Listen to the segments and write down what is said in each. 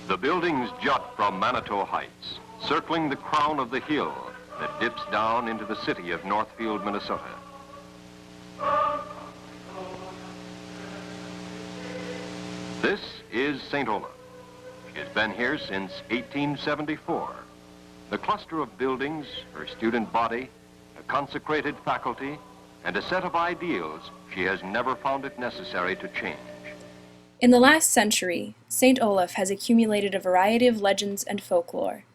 The buildings jut from Manitou Heights, circling the crown of the hill that dips down into the city of Northfield, Minnesota. This is St. Olaf. She has been here since 1874. The cluster of buildings, her student body, a consecrated faculty, and a set of ideals she has never found it necessary to change. In the last century, St. Olaf has accumulated a variety of legends and folklore.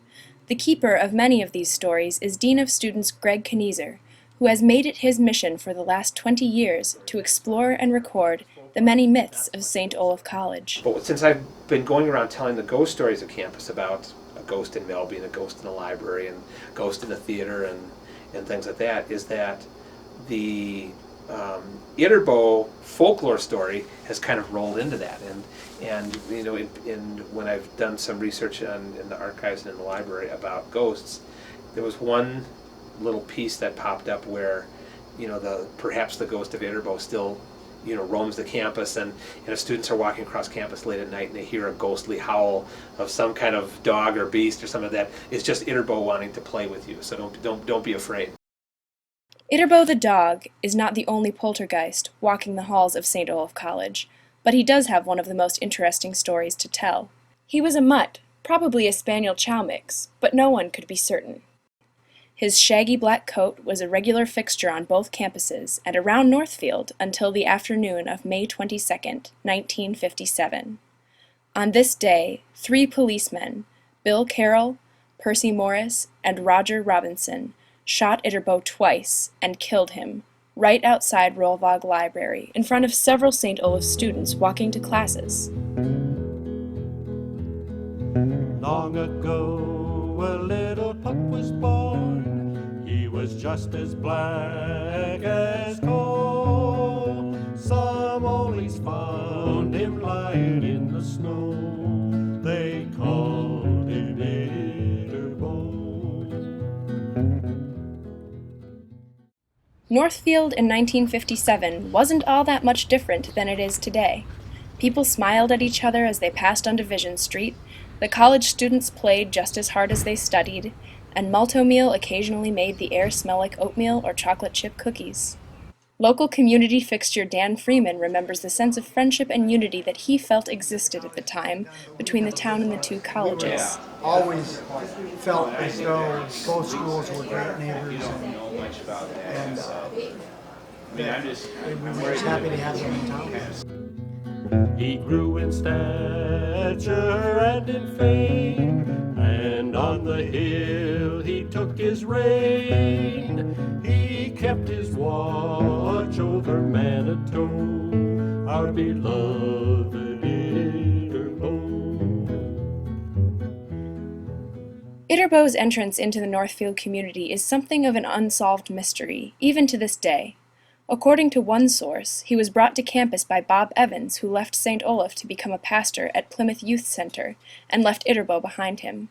The keeper of many of these stories is Dean of Students Greg Kniezer, who has made it his mission for the last 20 years to explore and record the many myths of St. Olaf College. But since I've been going around telling the ghost stories at campus about a ghost in Melby and a ghost in a library and a ghost in a theater and things like that, is that the Ytterboe folklore story has kind of rolled into that, and you know, when I've done some research in the archives and in the library about ghosts, there was one little piece that popped up where, you know, perhaps the ghost of Ytterboe still, you know, roams the campus, and if students are walking across campus late at night and they hear a ghostly howl of some kind of dog or beast or something like that, it's just Ytterboe wanting to play with you. So don't be afraid. Ytterboe the dog is not the only poltergeist walking the halls of St. Olaf College, but he does have one of the most interesting stories to tell. He was a mutt, probably a spaniel chow mix, but no one could be certain. His shaggy black coat was a regular fixture on both campuses and around Northfield until the afternoon of May 22nd, 1957. On this day, 3 policemen, Bill Carroll, Percy Morris, and Roger Robinson, shot Ytterboe twice and killed him, right outside Rolvag Library, in front of several St. Olaf students walking to classes. Long ago, a little pup was born. He was just as black as coal. Some always found him lying in the snow. They called him Ytterboe. Northfield in 1957 wasn't all that much different than it is today. People smiled at each other as they passed on Division Street, the college students played just as hard as they studied, and Malto-meal occasionally made the air smell like oatmeal or chocolate chip cookies. Local community fixture Dan Freeman remembers the sense of friendship and unity that he felt existed at the time between the town and the 2 colleges. Always felt as though both schools were great neighbors, and we were just happy to have them in town. He grew in stature and in fame, and on the hill he took his reign. He kept his watch over Manitou, our beloved Ytterboe. Ytterboe's entrance into the Northfield community is something of an unsolved mystery, even to this day. According to one source, he was brought to campus by Bob Evans, who left St. Olaf to become a pastor at Plymouth Youth Center, and left Ytterboe behind him.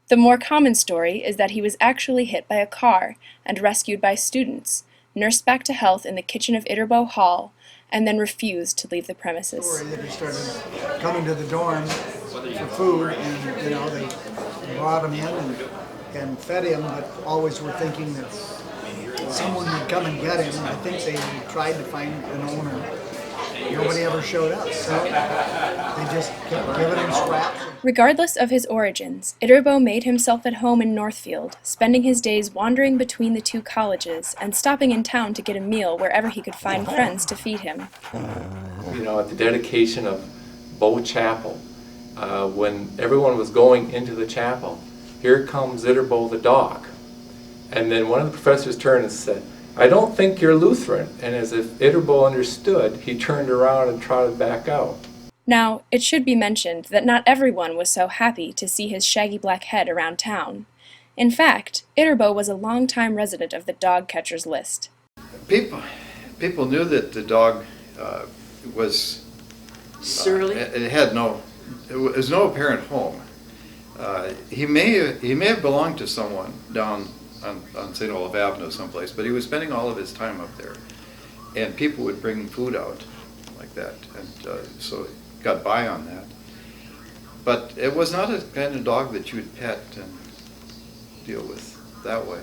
The more common story is that he was actually hit by a car and rescued by students, nursed back to health in the kitchen of Ytterboe Hall, and then refused to leave the premises. That he started coming to the dorm for food, and you know, they brought him in and fed him, but always were thinking that someone would come and get him. I think they tried to find an owner. Nobody ever showed up, so they just kept giving him scraps. Regardless of his origins, Ytterboe made himself at home in Northfield, spending his days wandering between the 2 colleges and stopping in town to get a meal wherever he could find friends to feed him. You know, at the dedication of Bow Chapel, when everyone was going into the chapel, here comes Ytterboe the dog. And then one of the professors turned and said, "I don't think you're Lutheran." And as if Ytterboe understood, he turned around and trotted back out. Now, it should be mentioned that not everyone was so happy to see his shaggy black head around town. In fact, Ytterboe was a long-time resident of the dog catcher's list. People people knew that the dog was Surly? It was no apparent home. He may have belonged to someone down on St. Olaf Avenue someplace, but he was spending all of his time up there. And people would bring food out like that, and so he got by on that. But it was not a kind of dog that you would pet and deal with that way.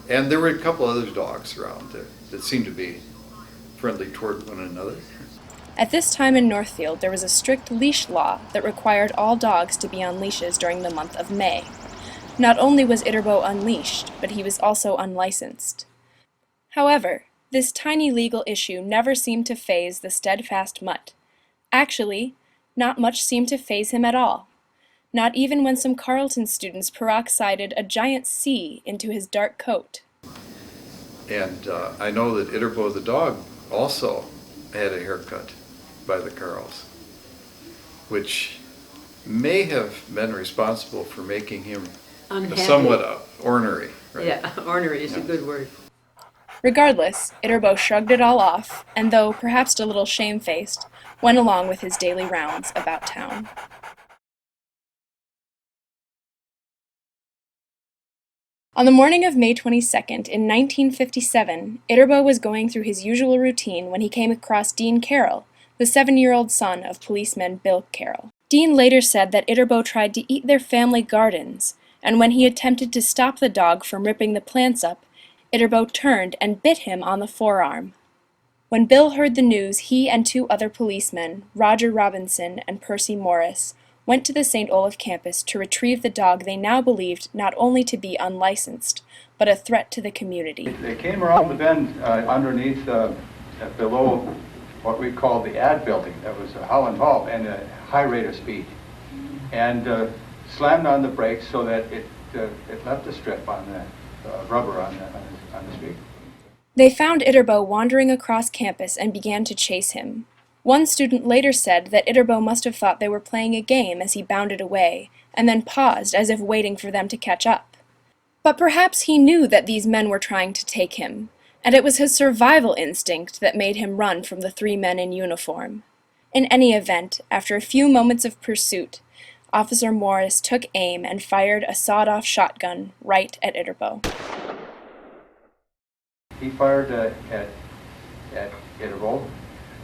And there were a couple other dogs around that seemed to be friendly toward one another. At this time in Northfield, there was a strict leash law that required all dogs to be on leashes during the month of May. Not only was Ytterboe unleashed, but he was also unlicensed. However, this tiny legal issue never seemed to faze the steadfast mutt. Actually, not much seemed to faze him at all. Not even when some Carleton students peroxided a giant C into his dark coat. And I know that Ytterboe the dog also had a haircut by the Carls, which may have been responsible for making him Unhappy. somewhat ornery. Right? Yeah, ornery is a good word. Regardless, Ytterboe shrugged it all off, and though perhaps a little shamefaced, went along with his daily rounds about town. On the morning of May 22nd, in 1957, Ytterboe was going through his usual routine when he came across Dean Carroll, the 7-year-old son of policeman Bill Carroll. Dean later said that Ytterboe tried to eat their family gardens, and when he attempted to stop the dog from ripping the plants up, Ytterboe turned and bit him on the forearm. When Bill heard the news, he and 2 other policemen, Roger Robinson and Percy Morris, went to the St. Olaf campus to retrieve the dog they now believed not only to be unlicensed, but a threat to the community. They came around the bend underneath, below what we call the ad building. That was a Holland Hall, and a high rate of speed. And slammed on the brakes so that it left a strip on the rubber on the street. They found Ytterboe wandering across campus and began to chase him. One student later said that Ytterboe must have thought they were playing a game as he bounded away, and then paused as if waiting for them to catch up. But perhaps he knew that these men were trying to take him, and it was his survival instinct that made him run from the 3 men in uniform. In any event, after a few moments of pursuit, Officer Morris took aim and fired a sawed-off shotgun right at Ytterboe. He fired at Ytterboe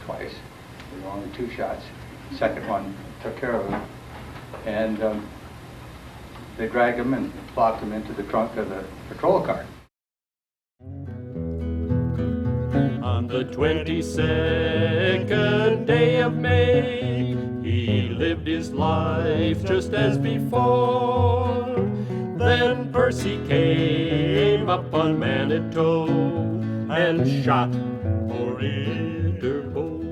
twice. There were only 2 shots. The second one took care of him. And they dragged him and plopped him into the trunk of the patrol car. On the 22nd day of May, he lived his life just as before. Then Percy came up on Manitou and shot poor Ytterboe.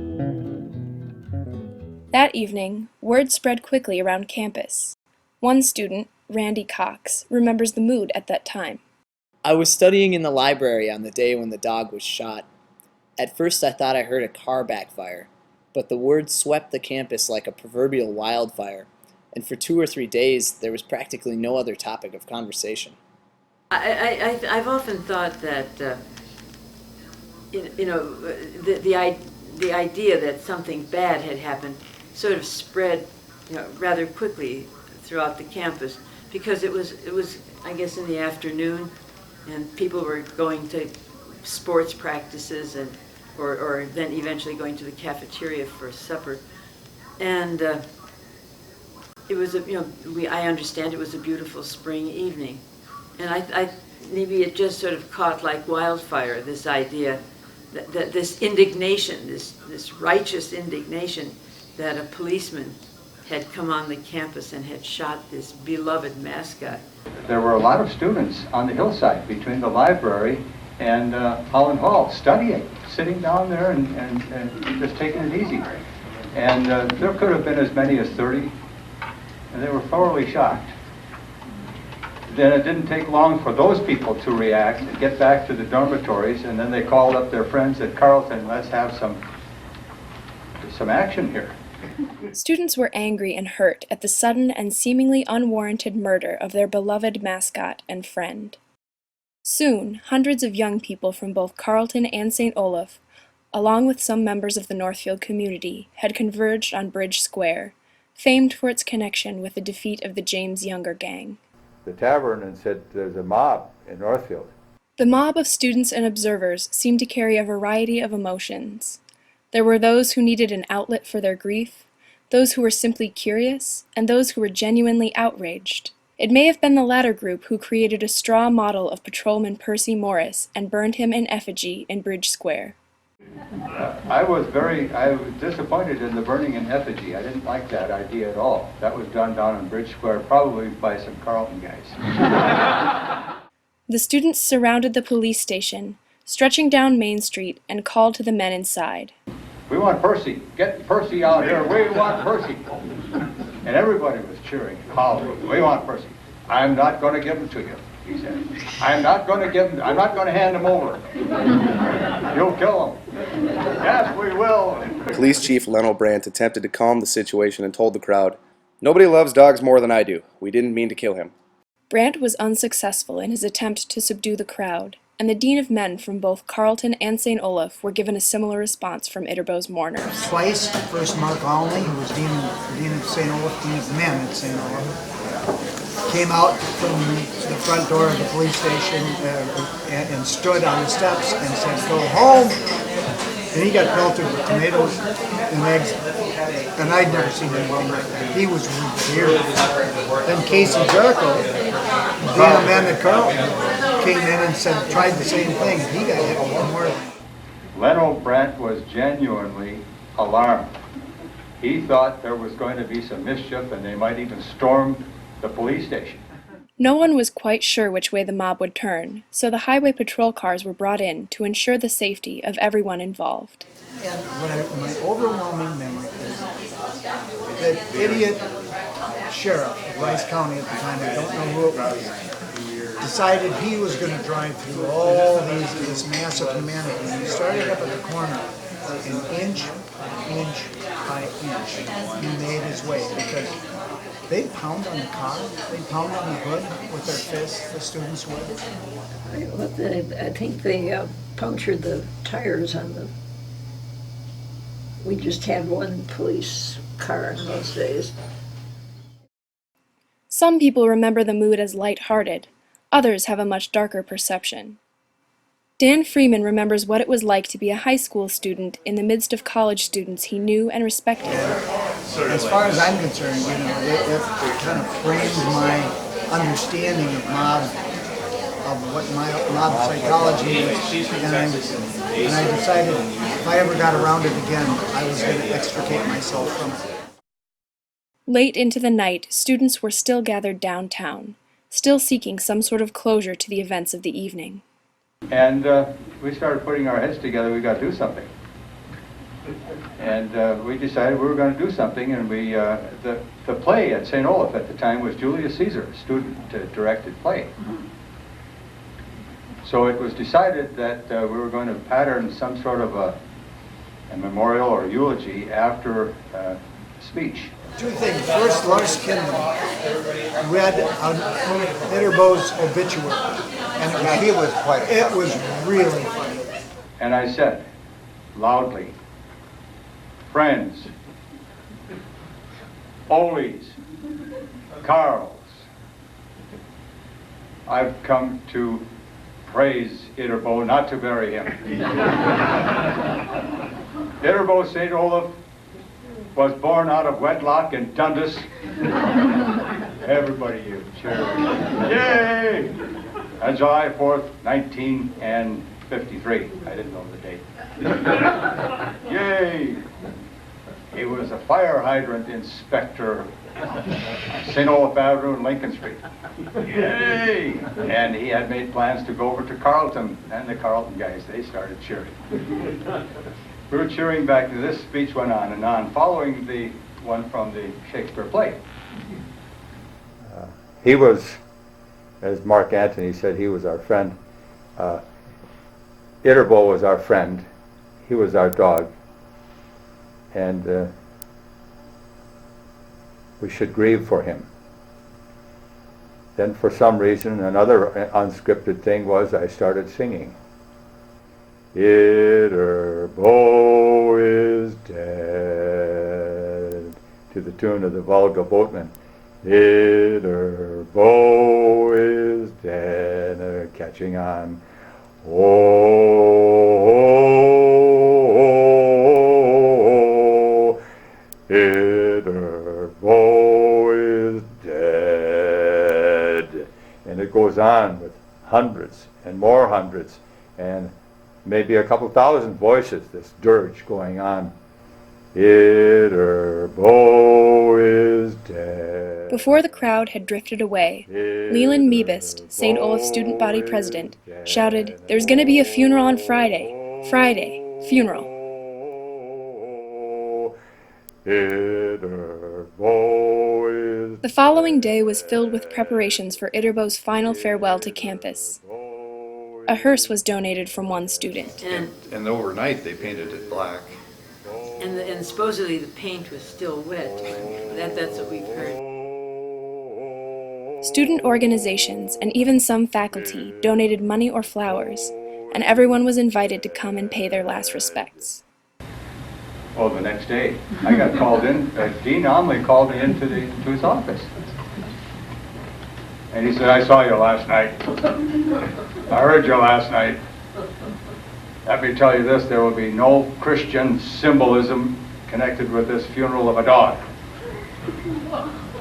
That evening, word spread quickly around campus. One student, Randy Cox, remembers the mood at that time. I was studying in the library on the day when the dog was shot. At first I thought I heard a car backfire, but the word swept the campus like a proverbial wildfire, and for 2 or 3 days there was practically no other topic of conversation. I've often thought that, the idea that something bad had happened sort of spread, rather quickly throughout the campus, because it was I guess in the afternoon, and people were going to sports practices or then eventually going to the cafeteria for supper, and it was I understand it was a beautiful spring evening, and I maybe it just sort of caught like wildfire, this idea that this indignation, this righteous indignation that a policeman had come on the campus and had shot this beloved mascot. There were a lot of students on the hillside between the library and Holland Hall studying, sitting down there and just taking it easy. And there could have been as many as 30, and they were thoroughly shocked. Then it didn't take long for those people to react and get back to the dormitories, and then they called up their friends at Carleton, let's have some action here. Students were angry and hurt at the sudden and seemingly unwarranted murder of their beloved mascot and friend. Soon, hundreds of young people from both Carleton and St. Olaf, along with some members of the Northfield community, had converged on Bridge Square, famed for its connection with the defeat of the James Younger gang. The tavern and said, "There's a mob in Northfield." The mob of students and observers seemed to carry a variety of emotions. There were those who needed an outlet for their grief, those who were simply curious, and those who were genuinely outraged. It may have been the latter group who created a straw model of Patrolman Percy Morris and burned him in effigy in Bridge Square. I was disappointed in the burning in effigy. I didn't like that idea at all. That was done down in Bridge Square, probably by some Carleton guys. The students surrounded the police station, stretching down Main Street, and called to the men inside. "We want Percy. Get Percy out here. We want Percy." And everybody was cheering, hollering, "We want Percy." "I'm not going to give him to you," he said. I'm not going to hand him over. You'll kill him." "Yes, we will." Police Chief Leno Brandt attempted to calm the situation and told the crowd, "Nobody loves dogs more than I do. We didn't mean to kill him." Brandt was unsuccessful in his attempt to subdue the crowd, and the Dean of Men from both Carleton and St. Olaf were given a similar response from Ytterboe's mourners. Twice, first Mark Olney, who was Dean of St. Olaf, Dean of Men at St. Olaf, came out from the front door of the police station and stood on the steps and said, "Go home." And he got pelted with tomatoes and eggs, and I'd never seen anything like that. He was revered. Then Casey Jarko, Dean of Men at Carleton, came in and said, tried the same thing. He got hit one more. Leno Brandt was genuinely alarmed. He thought there was going to be some mischief and they might even storm the police station. No one was quite sure which way the mob would turn, so the highway patrol cars were brought in to ensure the safety of everyone involved. And my overwhelming memory is that idiot sheriff of Rice County at the time, I don't know who it was, decided he was going to drive through all this mass of humanity. And he started up at the corner, and inch by inch, he made his way, because they'd pound on the car, they'd pound on the hood with their fists, the students would. I think they punctured the tires on the... We just had one police car in those days. Some people remember the mood as light-hearted, others have a much darker perception. Dan Freeman remembers what it was like to be a high school student in the midst of college students he knew and respected. As far as I'm concerned, it kind of framed my understanding of what my mob psychology is, and I decided if I ever got around it again, I was going to extricate myself from it. Late into the night, students were still gathered downtown, still seeking some sort of closure to the events of the evening. And we started putting our heads together, we got to do something. And we decided we were going to do something, and the play at St. Olaf at the time was Julius Caesar, a student-directed play. So it was decided that we were going to pattern some sort of a memorial or eulogy after speech. Two things. First, Lars Kindle read Ytterboe's obituary, and it was really funny. And I said, loudly, "Friends, Olies, Carls, I've come to praise Ytterboe, not to bury him." Ytterboe St. Olaf was born out of wedlock in Dundas. Everybody here, cheer. Yay! On July 4th, 1953. I didn't know the date. Yay! He was a fire hydrant inspector on St. Olaf Avenue and Lincoln Street. Yay! And he had made plans to go over to Carleton, and the Carleton guys, they started cheering. We were cheering back, and this speech went on and on, following the one from the Shakespeare play. He was, as Mark Antony said, he was our friend. Ytterboe was our friend. He was our dog. And we should grieve for him. Then for some reason, another unscripted thing was I started singing. Ytterboe is dead, to the tune of the Volga Boatman. Ytterboe is dead, and they're catching on. Oh, Ytterboe is dead. And it goes on with hundreds and more hundreds and maybe a couple thousand voices, this dirge going on. Ytterboe is dead. Before the crowd had drifted away, Leland Meebist, St. Olaf student body president, shouted, "There's going to be a funeral on Friday. Friday. Funeral." The following day was filled with preparations for Ytterboe's final farewell to campus. A hearse was donated from one student. And overnight they painted it black. And supposedly the paint was still wet. That's what we've heard. Student organizations and even some faculty donated money or flowers, and everyone was invited to come and pay their last respects. Oh, the next day, I got called in. Dean Omley called me into to his office. And he said, "I saw you last night. I heard you last night. Let me tell you this, there will be no Christian symbolism connected with this funeral of a dog."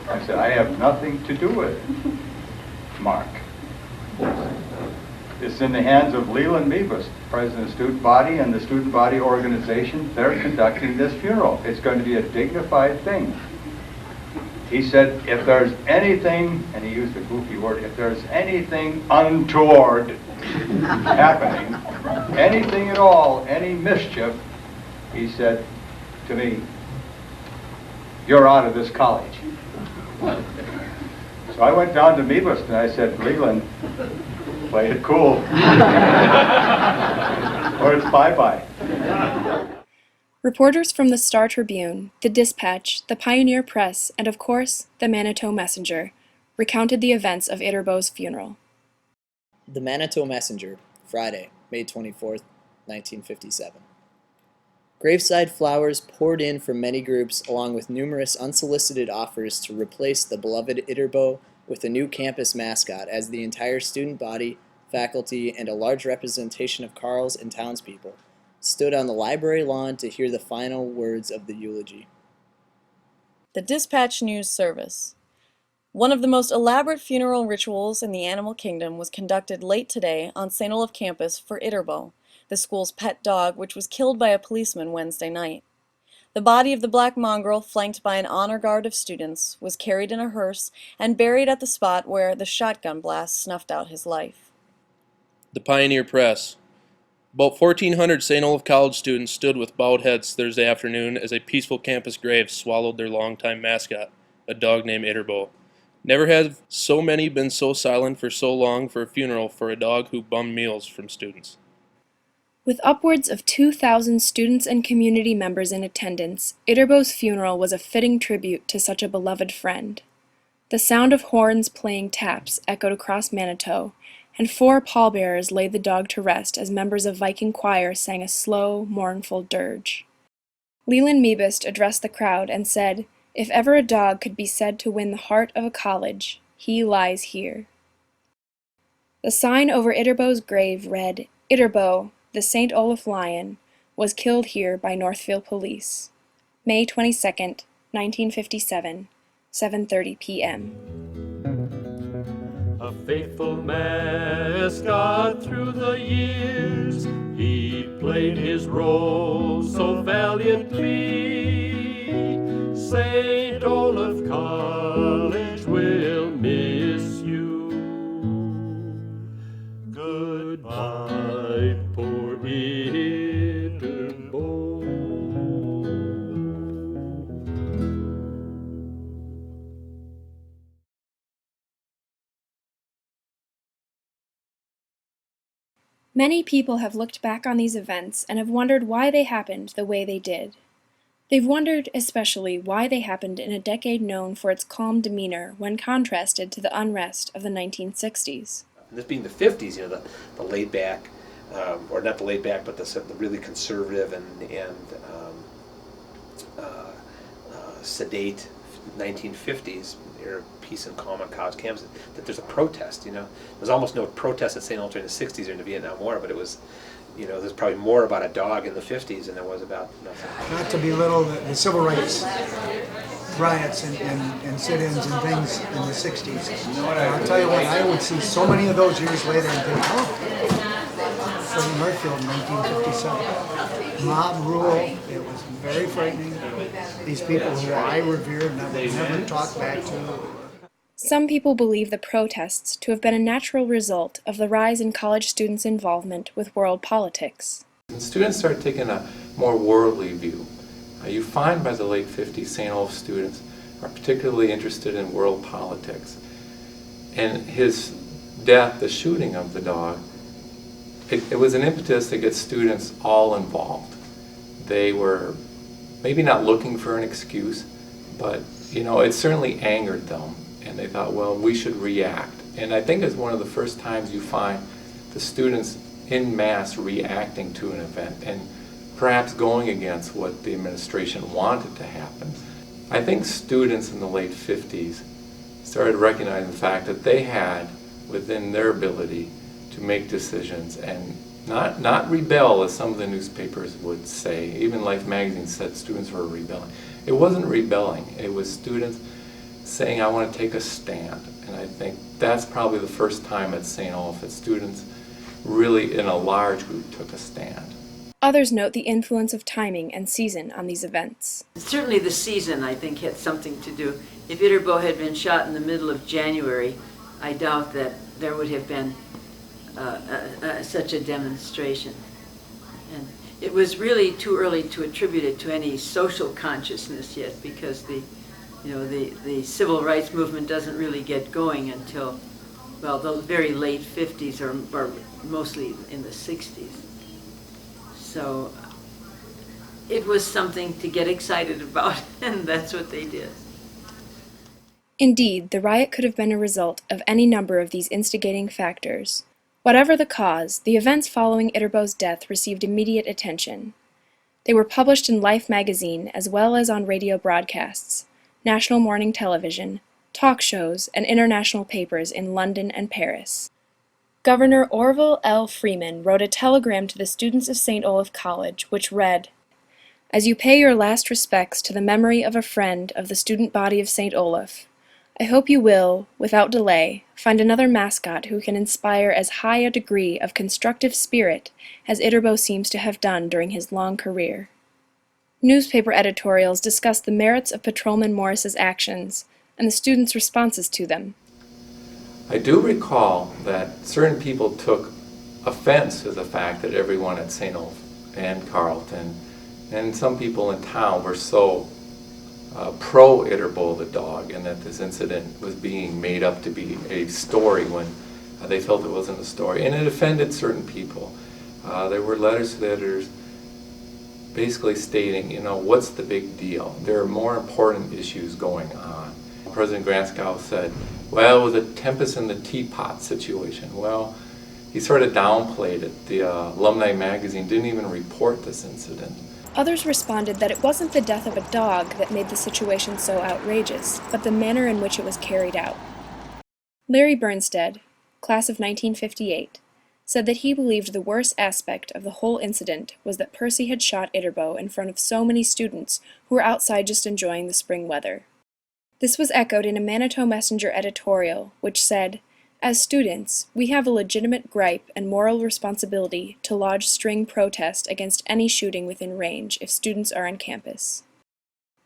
I said, "I have nothing to do with it, Mark. It's in the hands of Leland Meebist, president of the student body, and the student body organization. They're conducting this funeral. It's going to be a dignified thing." He said, "If there's anything," and he used a goofy word, "if there's anything untoward happening, anything at all, any mischief," he said to me, "you're out of this college." So I went down to Meebist and I said, "Leland, play it cool, or it's bye-bye." Reporters from the Star Tribune, the Dispatch, the Pioneer Press, and of course, the Manitou Messenger, recounted the events of Ytterboe's funeral. The Manitou Messenger, Friday, May 24th, 1957. Graveside flowers poured in from many groups, along with numerous unsolicited offers to replace the beloved Ytterboe with a new campus mascot, as the entire student body, faculty, and a large representation of Carls and townspeople stood on the library lawn to hear the final words of the eulogy. The Dispatch News Service. One of the most elaborate funeral rituals in the animal kingdom was conducted late today on St. Olaf campus for Ytterboe, the school's pet dog, which was killed by a policeman Wednesday night. The body of the black mongrel, flanked by an honor guard of students, was carried in a hearse and buried at the spot where the shotgun blast snuffed out his life. The Pioneer Press. About 1,400 St. Olaf College students stood with bowed heads Thursday afternoon as a peaceful campus grave swallowed their longtime mascot, a dog named Ytterboe. Never have so many been so silent for so long for a funeral for a dog who bummed meals from students. With upwards of 2,000 students and community members in attendance, Ytterboe's funeral was a fitting tribute to such a beloved friend. The sound of horns playing taps echoed across Manitou, and 4 pallbearers laid the dog to rest as members of Viking choir sang a slow, mournful dirge. Leland Meebist addressed the crowd and said, "If ever a dog could be said to win the heart of a college, he lies here." The sign over Ytterboe's grave read, "Ytterboe, the St. Olaf Lion, was killed here by Northfield Police. May 22nd, 1957, 7:30 p.m. A faithful mascot through the years, he played his role so valiantly. St. Olaf College will miss you. Goodbye, poor Ytterboe. Many people have looked back on these events and have wondered why they happened the way they did. They've wondered especially why they happened in a decade known for its calm demeanor when contrasted to the unrest of the 1960s. This being the 50s, the laid back, or not the laid back, but the really conservative and sedate 1950s era, peace and calm on college campuses, that there's a protest. There's almost no protest at St. Olaf during the 60s or in the Vietnam War, but it was, there's probably more about a dog in the 50s than there was about nothing. Not to belittle the civil rights riots and sit-ins and things in the 60s. I'll tell you what, I would see so many of those years later and think, from Northfield in 1957. Mob rule, it was very frightening. These people who I revered and I would never talk back to. Some people believe the protests to have been a natural result of the rise in college students' involvement with world politics. Students start taking a more worldly view. You find by the late 50s, St. Olaf students are particularly interested in world politics. And his death, the shooting of the dog, it was an impetus to get students all involved. They were maybe not looking for an excuse, but it certainly angered them. And they thought, well, we should react. And I think it's one of the first times you find the students en masse reacting to an event and perhaps going against what the administration wanted to happen. I think students in the late 50s started recognizing the fact that they had within their ability to make decisions and not rebel, as some of the newspapers would say. Even Life magazine said students were rebelling. It wasn't rebelling. It was students saying, I want to take a stand. And I think that's probably the first time at St. Olaf that students really in a large group took a stand. Others note the influence of timing and season on these events. Certainly the season, I think, had something to do. If Ytterboe had been shot in the middle of January, I doubt that there would have been such a demonstration. And it was really too early to attribute it to any social consciousness yet, because the civil rights movement doesn't really get going until, well, the very late 50s or mostly in the 60s. So it was something to get excited about, and that's what they did. Indeed, the riot could have been a result of any number of these instigating factors. Whatever the cause, the events following Ytterboe's death received immediate attention. They were published in Life magazine as well as on radio broadcasts, national morning television, talk shows, and international papers in London and Paris. Governor Orville L. Freeman wrote a telegram to the students of St. Olaf College, which read, "As you pay your last respects to the memory of a friend of the student body of St. Olaf, I hope you will, without delay, find another mascot who can inspire as high a degree of constructive spirit as Ytterboe seems to have done during his long career." Newspaper editorials discussed the merits of Patrolman Morris's actions and the students' responses to them. I do recall that certain people took offense to the fact that everyone at St. Olaf and Carleton and some people in town were so pro Ytterboe the dog, and that this incident was being made up to be a story when they felt it wasn't a story. And it offended certain people. There were letters to the editors basically stating, what's the big deal? There are more important issues going on. President Granskow said, well, it was a tempest in the teapot situation. Well, he sort of downplayed it. The alumni magazine didn't even report this incident. Others responded that it wasn't the death of a dog that made the situation so outrageous, but the manner in which it was carried out. Larry Bernstead, class of 1958, said that he believed the worst aspect of the whole incident was that Percy had shot Ytterboe in front of so many students who were outside just enjoying the spring weather. This was echoed in a Manitou Messenger editorial, which said, "As students, we have a legitimate gripe and moral responsibility to lodge string protest against any shooting within range if students are on campus."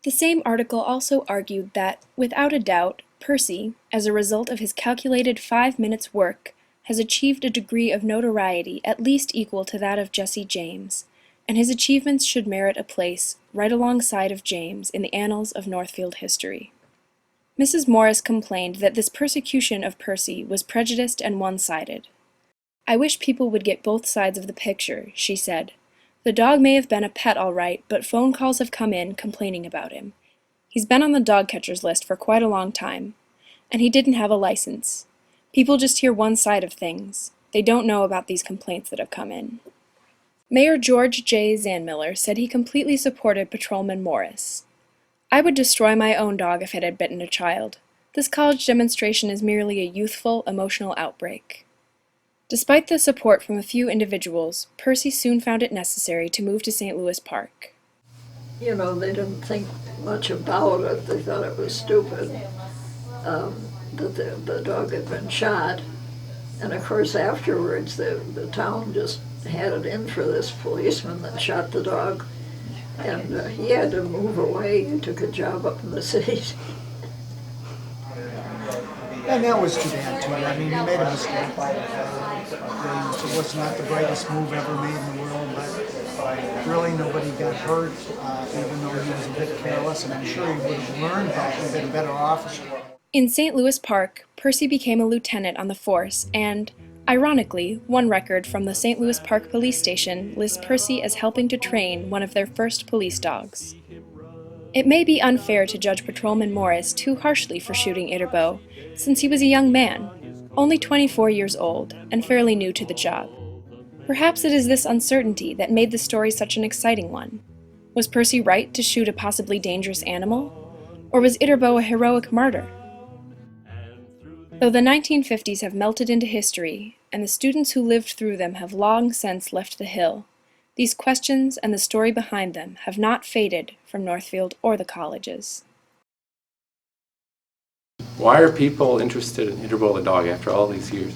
The same article also argued that, without a doubt, Percy, as a result of his calculated 5 minutes' work, has achieved a degree of notoriety at least equal to that of Jesse James, and his achievements should merit a place right alongside of James in the annals of Northfield history. Mrs. Morris complained that this persecution of Percy was prejudiced and one-sided. "I wish people would get both sides of the picture," she said. The dog may have been a pet all right, but phone calls have come in complaining about him. He's been on the dog catcher's list for quite a long time, and he didn't have a license. People just hear one side of things. They don't know about these complaints that have come in. Mayor George J. Zandmiller said he completely supported Patrolman Morris. I would destroy my own dog if it had bitten a child. This college demonstration is merely a youthful, emotional outbreak. Despite the support from a few individuals, Percy soon found it necessary to move to St. Louis Park. You know, they didn't think much about it. They thought it was stupid that the dog had been shot. And of course, afterwards, the town just had it in for this policeman that shot the dog. And he had to move away. He took a job up in the cities. And that was too bad, too. I mean, he made a mistake. It was not the greatest move ever made in the world, but really nobody got hurt, even though he was a bit careless, and I'm sure he would have learned that and been a better officer. In St. Louis Park, Percy became a lieutenant on the force and, ironically, one record from the St. Louis Park Police Station lists Percy as helping to train one of their first police dogs. It may be unfair to judge Patrolman Morris too harshly for shooting Ytterboe, since he was a young man, only 24 years old, and fairly new to the job. Perhaps it is this uncertainty that made the story such an exciting one. Was Percy right to shoot a possibly dangerous animal? Or was Ytterboe a heroic martyr? Though the 1950s have melted into history, and the students who lived through them have long since left the Hill, these questions and the story behind them have not faded from Northfield or the colleges. Why are people interested in Ytterboe the dog after all these years?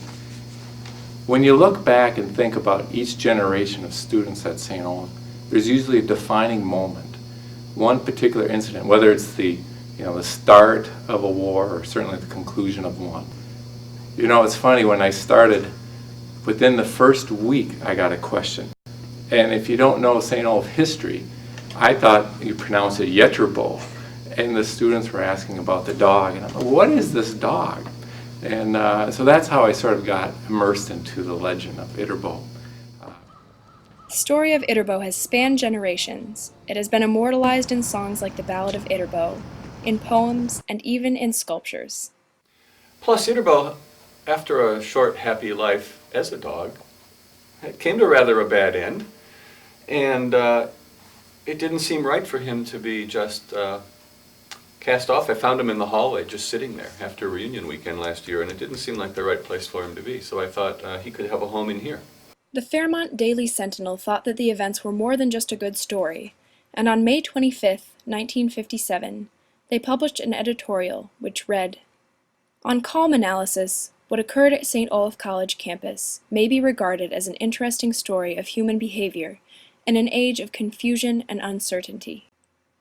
When you look back and think about each generation of students at St. Olaf, there's usually a defining moment, one particular incident, whether it's the start of a war or certainly the conclusion of one. You know, it's funny, when I started, within the first week I got a question. And if you don't know St. Olaf history, I thought you pronounce it Ytterboe. And the students were asking about the dog. And I'm like, what is this dog? And so that's how I sort of got immersed into the legend of Ytterboe. The story of Ytterboe has spanned generations. It has been immortalized in songs like the Ballad of Ytterboe, in poems, and even in sculptures. Plus, Ytterboe, after a short, happy life as a dog, it came to rather a bad end, and it didn't seem right for him to be just cast off. I found him in the hallway just sitting there after reunion weekend last year, and it didn't seem like the right place for him to be, so I thought he could have a home in here. The Fairmont Daily Sentinel thought that the events were more than just a good story, and on May 25, 1957, they published an editorial which read, "On calm analysis, what occurred at St. Olaf College campus may be regarded as an interesting story of human behavior in an age of confusion and uncertainty.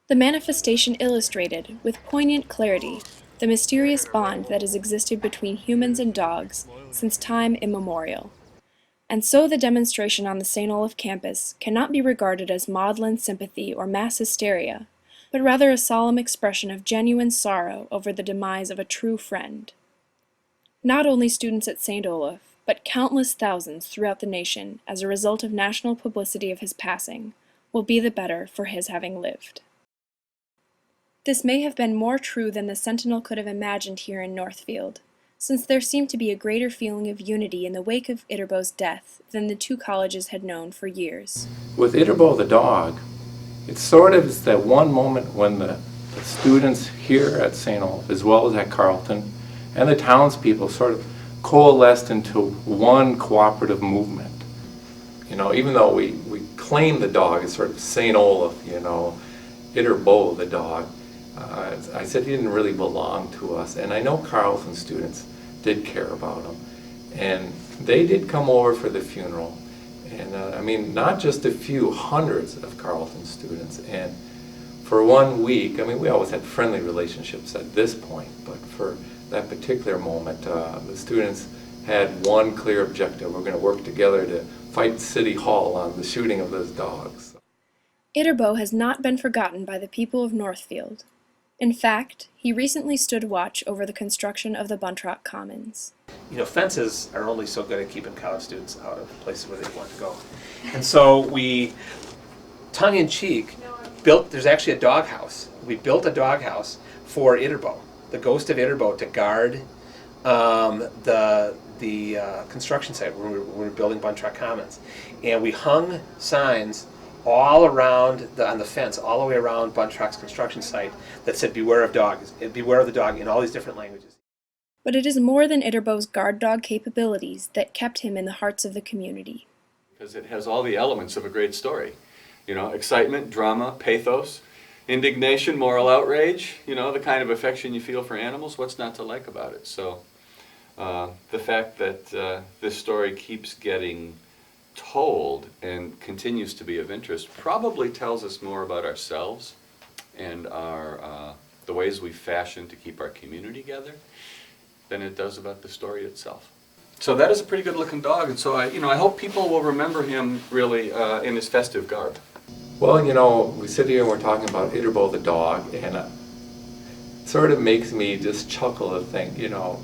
The manifestation illustrated, with poignant clarity, the mysterious bond that has existed between humans and dogs since time immemorial. And so the demonstration on the St. Olaf campus cannot be regarded as maudlin sympathy or mass hysteria, but rather a solemn expression of genuine sorrow over the demise of a true friend. Not only students at St. Olaf, but countless thousands throughout the nation, as a result of national publicity of his passing, will be the better for his having lived." This may have been more true than the Sentinel could have imagined here in Northfield, since there seemed to be a greater feeling of unity in the wake of Ytterboe's death than the two colleges had known for years. With Ytterboe the dog, it sort of is that one moment when the students here at St. Olaf, as well as at Carleton, and the townspeople sort of coalesced into one cooperative movement. You know, even though we claim the dog as sort of St. Olaf, Ytterboe the dog, I said he didn't really belong to us. And I know Carleton students did care about him. And they did come over for the funeral. And I mean, not just a few, hundreds of Carleton students. And for 1 week, I mean, we always had friendly relationships at this point, but for that particular moment, the students had one clear objective. We're going to work together to fight City Hall on the shooting of those dogs. Ytterboe has not been forgotten by the people of Northfield. In fact, he recently stood watch over the construction of the Buntrock Commons. Fences are only so good at keeping college students out of places where they want to go. And so we tongue-in-cheek, there's actually a doghouse. We built a doghouse for Ytterboe, the ghost of Ytterboe, to guard the construction site where we were building Buntrock Commons. And we hung signs all around on the fence, all the way around Buntrock's construction site, that said "Beware of dogs," "Beware of the dog" in all these different languages. But it is more than Ytterboe's guard dog capabilities that kept him in the hearts of the community. Because it has all the elements of a great story. You know, excitement, drama, pathos, indignation, moral outrage, you know, the kind of affection you feel for animals, what's not to like about it? So the fact that this story keeps getting told and continues to be of interest probably tells us more about ourselves and the ways we fashion to keep our community together than it does about the story itself. So that is a pretty good looking dog, and so I hope people will remember him really in his festive garb. Well, you know, we sit here and we're talking about Ytterboe the dog, and it sort of makes me just chuckle to think, you know,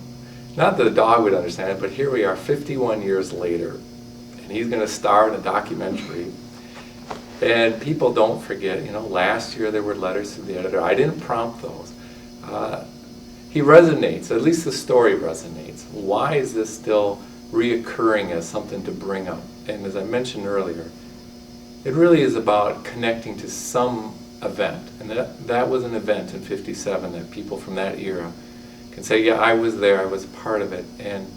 not that the dog would understand it, but here we are 51 years later, and he's going to star in a documentary. And people don't forget, you know, last year there were letters to the editor. I didn't prompt those. He resonates, at least the story resonates. Why is this still reoccurring as something to bring up? And as I mentioned earlier, it really is about connecting to some event. And that was an event in '57 that people from that era can say, yeah, I was there, I was a part of it. And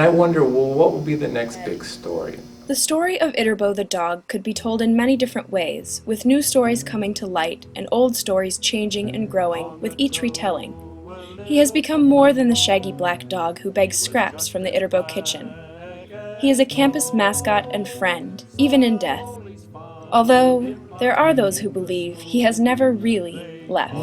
I wonder, well, what will be the next big story? The story of Ytterboe the dog could be told in many different ways, with new stories coming to light and old stories changing and growing with each retelling. He has become more than the shaggy black dog who begs scraps from the Ytterboe kitchen. He is a campus mascot and friend, even in death. Although, there are those who believe he has never really left.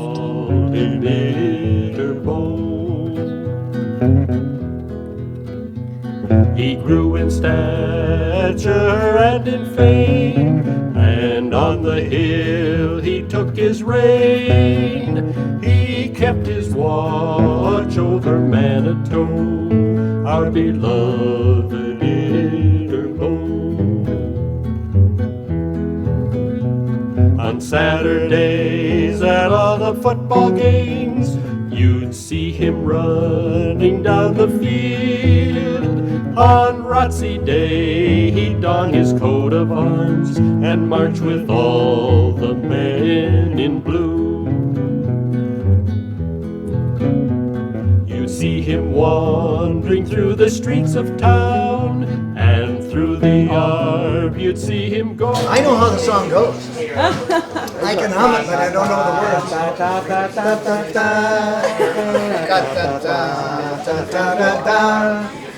He grew in stature and in fame, and on the hill he took his reign. He kept his watch over Manitou, our beloved Ytterboe. On Saturdays at all the football games, you'd see him running down the field. On Rotsey Day he'd don his coat of arms and march with all the men in blue. You'd see him wandering through the streets of town, and through the Arb you'd see him go. I know how the song goes. I can hum it, but I don't know the words.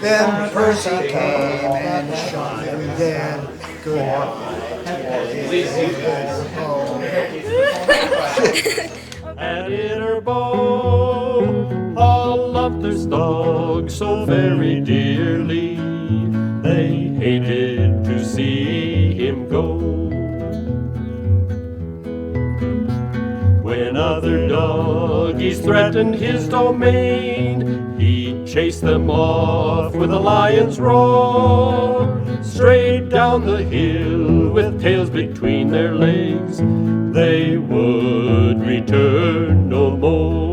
Then Percy came and shot him dead. Good. At Ytterboe, all loved this dog so very dearly. They hated to see him go. When other doggies threatened his domain, he'd chase them off with a lion's roar. Straight down the hill with tails between their legs, they would return no more.